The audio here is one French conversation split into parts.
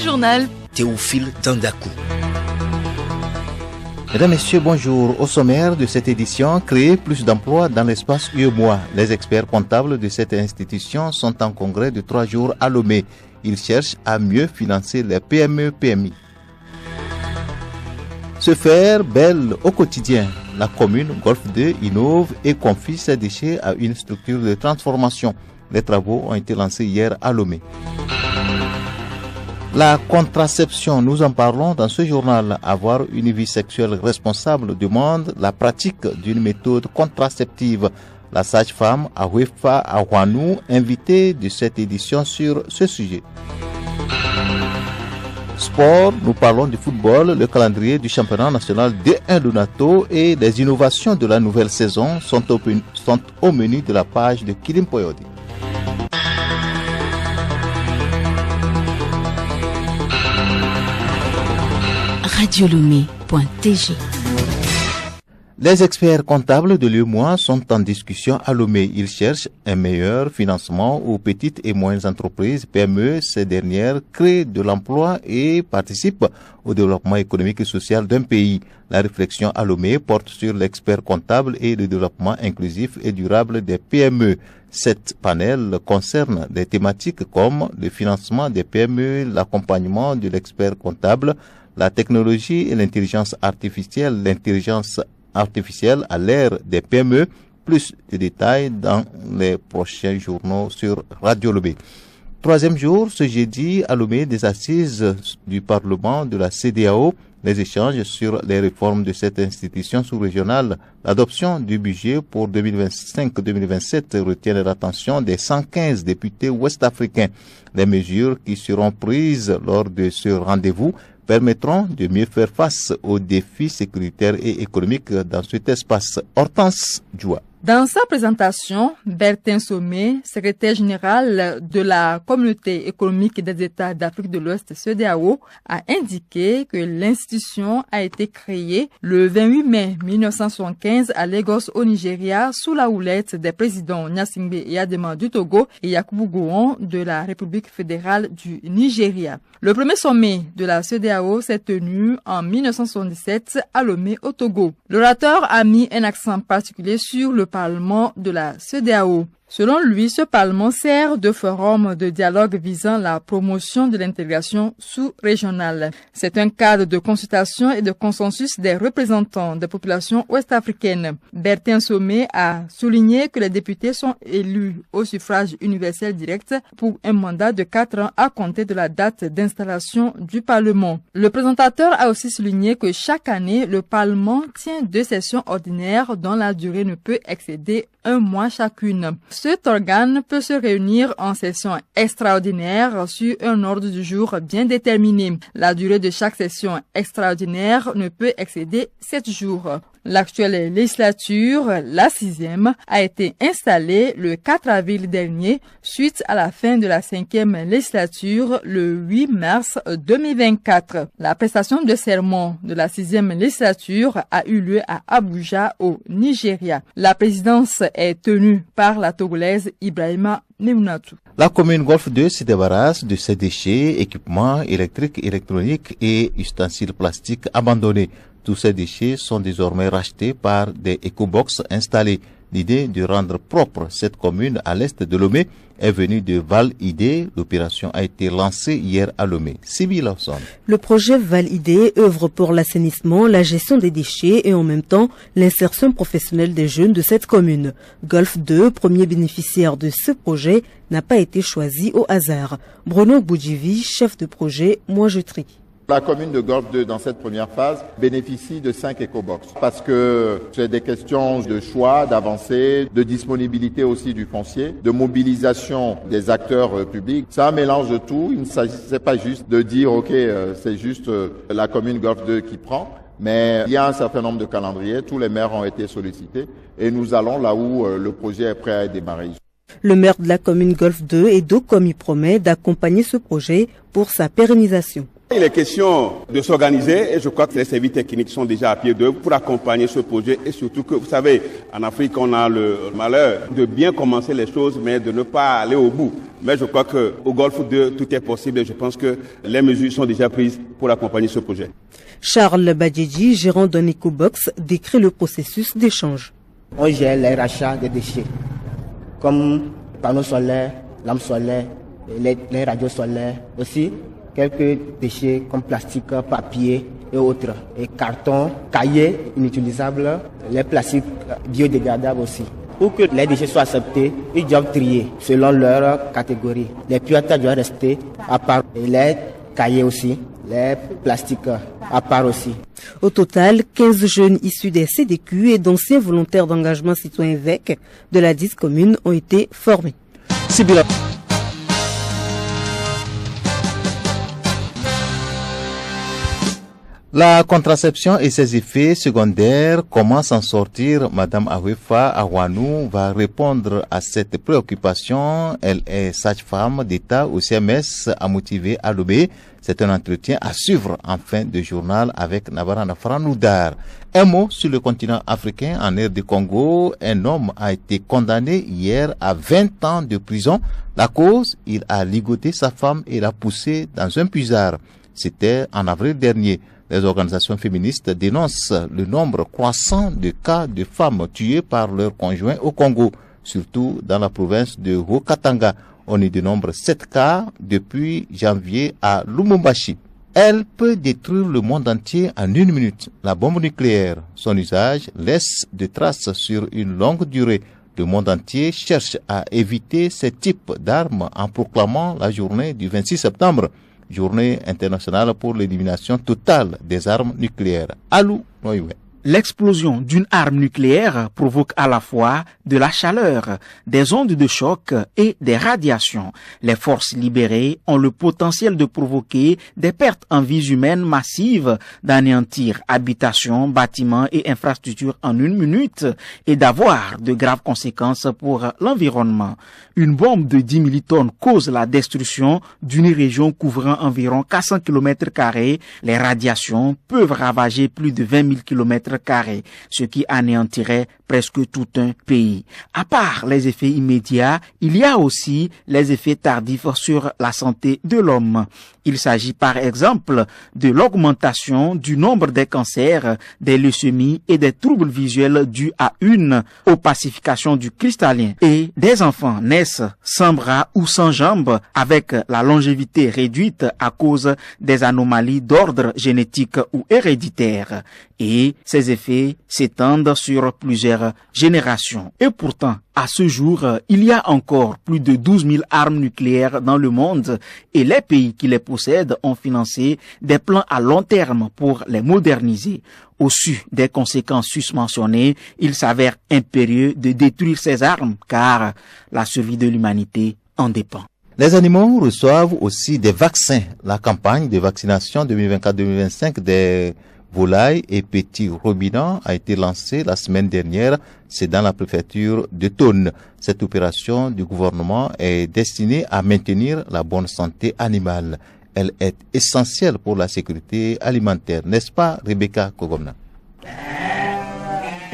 journal. Théophile Dandakou. Mesdames, Messieurs, bonjour. Au sommaire de cette édition, créer plus d'emplois dans l'espace UEMOA. Les experts comptables de cette institution sont en congrès de 3 jours à Lomé. Ils cherchent à mieux financer les PME-PMI. Se faire belle au quotidien. La commune Golfe 2 innove et confie ses déchets à une structure de transformation. Les travaux ont été lancés hier à Lomé. La contraception, nous en parlons dans ce journal. Avoir une vie sexuelle responsable demande la pratique d'une méthode contraceptive. La sage-femme Awefa Awanou, invitée de cette édition sur ce sujet. Sport, nous parlons du football. Le calendrier du championnat national D1 de NATO et les innovations de la nouvelle saison sont au menu de la page de Kilim Poyodi. Radiolomé.tg. Les experts comptables de l'UEMOA sont en discussion à Lomé. Ils cherchent un meilleur financement aux petites et moyennes entreprises PME. Ces dernières créent de l'emploi et participent au développement économique et social d'un pays. La réflexion à Lomé porte sur l'expert comptable et le développement inclusif et durable des PME. Cette panel concerne des thématiques comme le financement des PME, l'accompagnement de l'expert comptable, la technologie et l'intelligence artificielle. L'intelligence artificielle à l'ère des PME. Plus de détails dans les prochains journaux sur Radio Lomé. Troisième jour, ce jeudi, à Lomé, des assises du Parlement de la CEDEAO, les échanges sur les réformes de cette institution sous-régionale. L'adoption du budget pour 2025-2027 retient l'attention des 115 députés ouest-africains. Les mesures qui seront prises lors de ce rendez-vous permettront de mieux faire face aux défis sécuritaires et économiques dans cet espace. Hortense Djoua. Dans sa présentation, Bertin Somé, secrétaire général de la Communauté économique des États d'Afrique de l'Ouest CEDEAO, a indiqué que l'institution a été créée le 28 mai 1975 à Lagos au Nigeria sous la houlette des présidents Gnassingbé Eyadema du Togo et Yakubu Gowon de la République fédérale du Nigeria. Le premier sommet de la CEDEAO s'est tenu en 1977 à Lomé au Togo. L'orateur a mis un accent particulier sur le Parlement de la CEDEAO. Selon lui, ce Parlement sert de forum de dialogue visant la promotion de l'intégration sous-régionale. C'est un cadre de consultation et de consensus des représentants des populations ouest-africaines. Bertin Somé a souligné que les députés sont élus au suffrage universel direct pour un mandat de 4 ans à compter de la date d'installation du Parlement. Le présentateur a aussi souligné que chaque année, le Parlement tient 2 sessions ordinaires dont la durée ne peut excéder 1 mois chacune. Cet organe peut se réunir en session extraordinaire sur un ordre du jour bien déterminé. La durée de chaque session extraordinaire ne peut excéder 7 jours. L'actuelle législature, la 6e, a été installée le 4 avril dernier suite à la fin de la 5e législature le 8 mars 2024. La prestation de serment de la 6e législature a eu lieu à Abuja au Nigeria. La présidence est tenue par la Togolaise Ibrahima Nemunatu. La commune Golfe 2 se débarrasse de ses déchets, équipements électriques, électroniques et ustensiles plastiques abandonnés. Tous ces déchets sont désormais rachetés par des éco-box installés. L'idée de rendre propre cette commune à l'est de Lomé est venue de Val-Idée. L'opération a été lancée hier à Lomé. Sibyl Lawson. Le projet Val-Idée œuvre pour l'assainissement, la gestion des déchets et en même temps l'insertion professionnelle des jeunes de cette commune. Golfe 2, premier bénéficiaire de ce projet, n'a pas été choisi au hasard. Bruno Boudjivi, chef de projet, Moi je trie. La commune de Golfe 2, dans cette première phase, bénéficie de 5 éco-box parce que c'est des questions de choix, d'avancée, de disponibilité aussi du foncier, de mobilisation des acteurs publics. C'est un mélange de tout. Il ne s'agissait pas juste de dire, OK, c'est juste la commune Golfe 2 qui prend. Mais il y a un certain nombre de calendriers. Tous les maires ont été sollicités et nous allons là où le projet est prêt à démarrer. Le maire de la commune Golfe 2, Edo Komi, promet d'accompagner ce projet pour sa pérennisation. Il est question de s'organiser et je crois que les services techniques sont déjà à pied d'œuvre pour accompagner ce projet et surtout que, vous savez, en Afrique, on a le malheur de bien commencer les choses mais de ne pas aller au bout. Mais je crois qu'au Golfe 2, tout est possible et je pense que les mesures sont déjà prises pour accompagner ce projet. Charles Badjedji, gérant d'un éco-box, décrit le processus d'échange. On gère les rachats des déchets, comme panneaux solaires, lampes solaires, les radios solaires aussi. Quelques déchets comme plastique, papier et autres, et carton, cahiers inutilisables, les plastiques biodégradables aussi. Pour que les déchets soient acceptés, ils doivent trier selon leur catégorie. Les puretés doivent rester à part, et les cahiers aussi, les plastiques à part aussi. Au total, 15 jeunes issus des CDQ et d'anciens volontaires d'engagement citoyen VEC de la 10 communes ont été formés. La contraception et ses effets secondaires, comment s'en sortir? Madame Awefa Awanou va répondre à cette préoccupation. Elle est sage-femme d'État au CMS à Motivé à Lomé. C'est un entretien à suivre en fin de journal avec Navarana Franoudar. Un mot sur le continent africain, en aire du Congo. Un homme a été condamné hier à 20 ans de prison. La cause, il a ligoté sa femme et l'a poussée dans un puisard. C'était en avril dernier. Les organisations féministes dénoncent le nombre croissant de cas de femmes tuées par leurs conjoints au Congo, surtout dans la province de Haut-Katanga. On y dénombre 7 cas depuis janvier à Lumumbashi. Elle peut détruire le monde entier en 1 minute. La bombe nucléaire, son usage laisse des traces sur une longue durée. Le monde entier cherche à éviter ce type d'armes en proclamant la journée du 26 septembre. Journée internationale pour l'élimination totale des armes nucléaires. Alou Noyoué. L'explosion d'une arme nucléaire provoque à la fois de la chaleur, des ondes de choc et des radiations. Les forces libérées ont le potentiel de provoquer des pertes en vies humaines massives, d'anéantir habitations, bâtiments et infrastructures en 1 minute et d'avoir de graves conséquences pour l'environnement. Une bombe de 10 millitonnes cause la destruction d'une région couvrant environ 400 km². Les radiations peuvent ravager plus de 20 000 km², ce qui anéantirait presque tout un pays. À part les effets immédiats, il y a aussi les effets tardifs sur la santé de l'homme. Il s'agit par exemple de l'augmentation du nombre des cancers, des leucémies et des troubles visuels dus à une opacification du cristallin. Et des enfants naissent sans bras ou sans jambes avec la longévité réduite à cause des anomalies d'ordre génétique ou héréditaire. Et ces effets s'étendent sur plusieurs générations. Et pourtant, à ce jour, il y a encore plus de 12 000 armes nucléaires dans le monde et les pays qui les possèdent ont financé des plans à long terme pour les moderniser. Au su des conséquences susmentionnées, il s'avère impérieux de détruire ces armes car la survie de l'humanité en dépend. Les animaux reçoivent aussi des vaccins. La campagne de vaccination 2024-2025 des volailles et petits ruminants a été lancée la semaine dernière. C'est dans la préfecture de Thônes. Cette opération du gouvernement est destinée à maintenir la bonne santé animale. Elle est essentielle pour la sécurité alimentaire, n'est-ce pas, Rebecca Kogomna?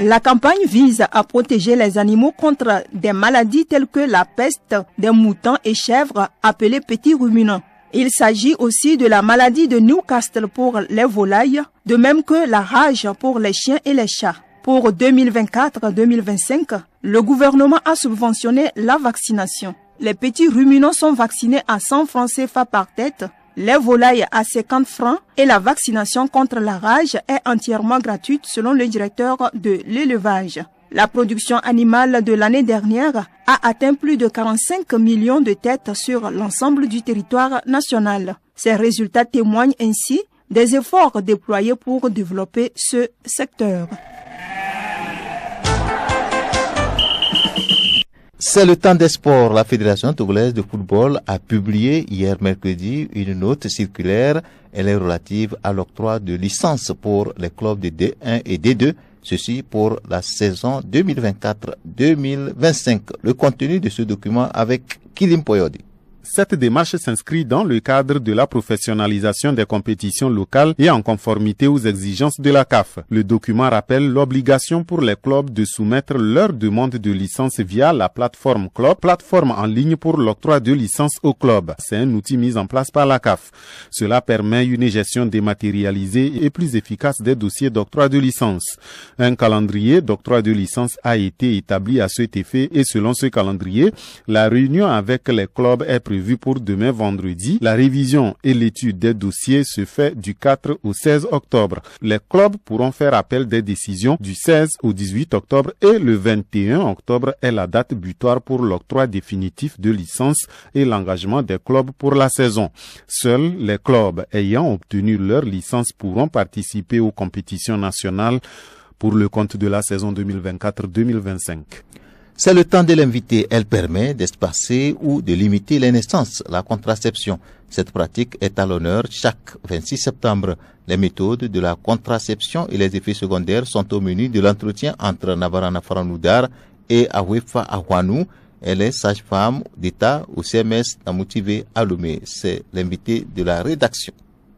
La campagne vise à protéger les animaux contre des maladies telles que la peste des moutons et chèvres appelées petits ruminants. Il s'agit aussi de la maladie de Newcastle pour les volailles, de même que la rage pour les chiens et les chats. Pour 2024-2025, le gouvernement a subventionné la vaccination. Les petits ruminants sont vaccinés à 100 francs CFA par tête, les volailles à 50 francs et la vaccination contre la rage est entièrement gratuite selon le directeur de l'élevage. La production animale de l'année dernière a atteint plus de 45 millions de têtes sur l'ensemble du territoire national. Ces résultats témoignent ainsi des efforts déployés pour développer ce secteur. C'est le temps des sports. La Fédération togolaise de football a publié hier mercredi une note circulaire. Elle est relative à l'octroi de licences pour les clubs de D1 et D2. Ceci pour la saison 2024-2025. Le contenu de ce document avec Kilim Poyodi. Cette démarche s'inscrit dans le cadre de la professionnalisation des compétitions locales et en conformité aux exigences de la CAF. Le document rappelle l'obligation pour les clubs de soumettre leur demande de licence via la plateforme Club, plateforme en ligne pour l'octroi de licence au club. C'est un outil mis en place par la CAF. Cela permet une gestion dématérialisée et plus efficace des dossiers d'octroi de licence. Un calendrier d'octroi de licence a été établi à cet effet et selon ce calendrier, la réunion avec les clubs est prévue pour demain vendredi. La révision et l'étude des dossiers se fait du 4 au 16 octobre. Les clubs pourront faire appel des décisions du 16 au 18 octobre et le 21 octobre est la date butoir pour l'octroi définitif de licence et l'engagement des clubs pour la saison. Seuls les clubs ayant obtenu leur licence pourront participer aux compétitions nationales pour le compte de la saison 2024-2025. C'est le temps de l'inviter. Elle permet d'espacer ou de limiter les naissances, la contraception. Cette pratique est à l'honneur chaque 26 septembre. Les méthodes de la contraception et les effets secondaires sont au menu de l'entretien entre Navarana Faranoudar et Awefa Ahwanou. Elle est sage-femme d'État au CMS Namoutivé à Lomé. C'est l'invité de la rédaction.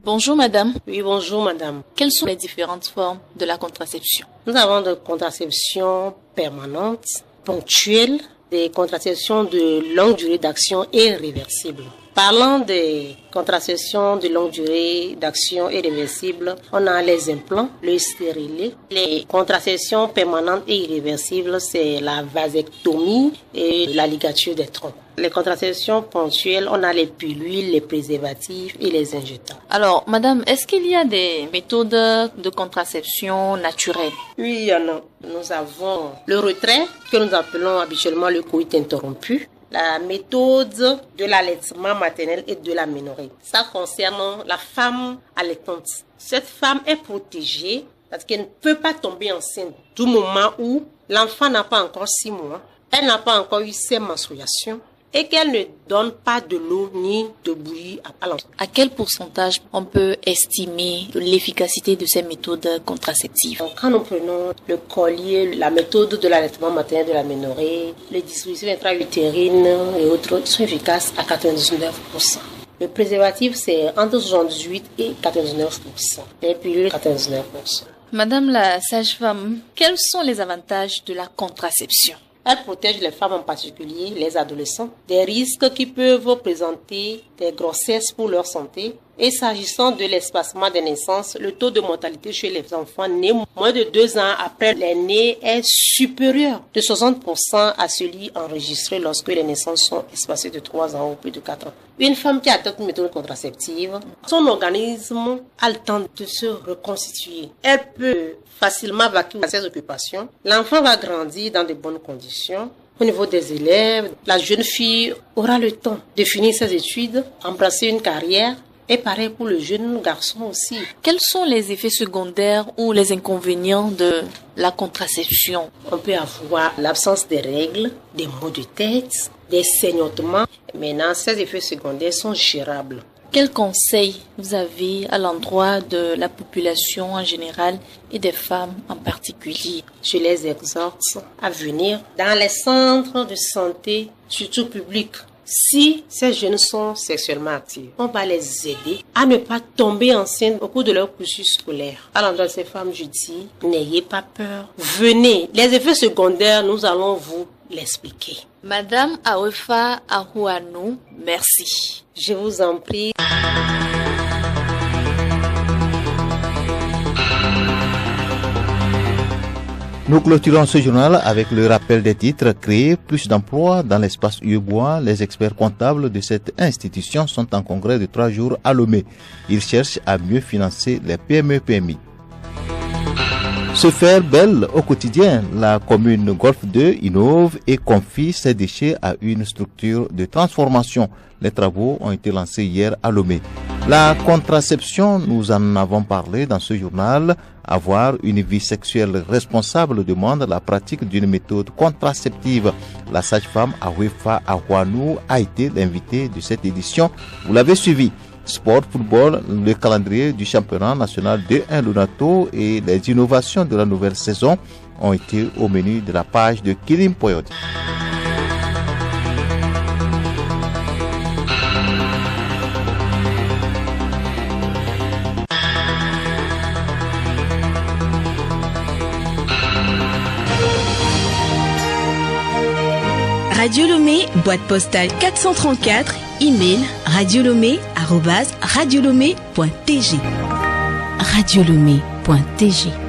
Bonjour madame. Oui, bonjour madame. Quelles sont les différentes formes de la contraception? Nous avons de contraception permanente, ponctuelle, des contraceptions de longue durée d'action et réversibles. Parlant des contraceptions de longue durée d'action et réversibles, on a les implants, le stérilet. Les contraceptions permanentes et irréversibles, c'est la vasectomie et la ligature des troncs. Les contraceptions ponctuelles, on a les pilules, les préservatifs et les injectables. Alors, madame, est-ce qu'il y a des méthodes de contraception naturelles? Oui, il y en a. Nous avons le retrait, que nous appelons habituellement le coït interrompu. La méthode de l'allaitement maternel et de l'aménorrhée. Ça concerne la femme allaitante. Cette femme est protégée parce qu'elle ne peut pas tomber enceinte du moment où l'enfant n'a pas encore 6 mois, elle n'a pas encore eu ses menstruations et qu'elle ne donne pas de l'eau ni de bouillie à l'enfant. À quel pourcentage on peut estimer l'efficacité de ces méthodes contraceptives? Donc, quand nous prenons le collier, la méthode de l'allaitement maternel de l'aménorrhée, les dispositifs intra-utérines et autres sont efficaces à 99%. Le préservatif, c'est entre 78 et 99%. Les pilules, 99%. Madame la sage-femme, quels sont les avantages de la contraception? Elle protège les femmes, en particulier les adolescents, des risques qui peuvent présenter des grossesses pour leur santé. Et s'agissant de l'espacement des naissances, le taux de mortalité chez les enfants nés moins de 2 ans après les nés est supérieur de 60% à celui enregistré lorsque les naissances sont espacées de 3 ans ou plus de 4 ans. Une femme qui adopte une méthode contraceptive, son organisme a le temps de se reconstituer. Elle peut facilement vaquer à ses occupations. L'enfant va grandir dans de bonnes conditions. Au niveau des élèves, la jeune fille aura le temps de finir ses études, embrasser une carrière. Et pareil pour le jeune garçon aussi. Quels sont les effets secondaires ou les inconvénients de la contraception? On peut avoir l'absence des règles, des maux de tête, des saignements. Maintenant, ces effets secondaires sont gérables. Quels conseils vous avez à l'endroit de la population en général et des femmes en particulier? Je les exhorte à venir dans les centres de santé, surtout publics. Si ces jeunes sont sexuellement actifs, on va les aider à ne pas tomber enceintes au cours de leur cursus scolaire. À l'endroit de ces femmes, je dis, n'ayez pas peur. Venez. Les effets secondaires, nous allons vous l'expliquer. Madame Awefa Ahwanou, merci. Je vous en prie. Nous clôturons ce journal avec le rappel des titres. Créer plus d'emplois dans l'espace Uebois. Les experts comptables de cette institution sont en congrès de 3 jours à Lomé. Ils cherchent à mieux financer les PME-PMI. Se faire belle au quotidien, la commune Golfe 2 innove et confie ses déchets à une structure de transformation. Les travaux ont été lancés hier à Lomé. La contraception, nous en avons parlé dans ce journal. Avoir une vie sexuelle responsable demande la pratique d'une méthode contraceptive. La sage-femme Awefa Ahwanou a été l'invitée de cette édition. Vous l'avez suivi. Sport, football, le calendrier du championnat national de 1 Lunato et les innovations de la nouvelle saison ont été au menu de la page de Kilim Poyot. Radio Lomé, boîte postale 434, email radiolomé@radiolomé.tg. radiolomé.tg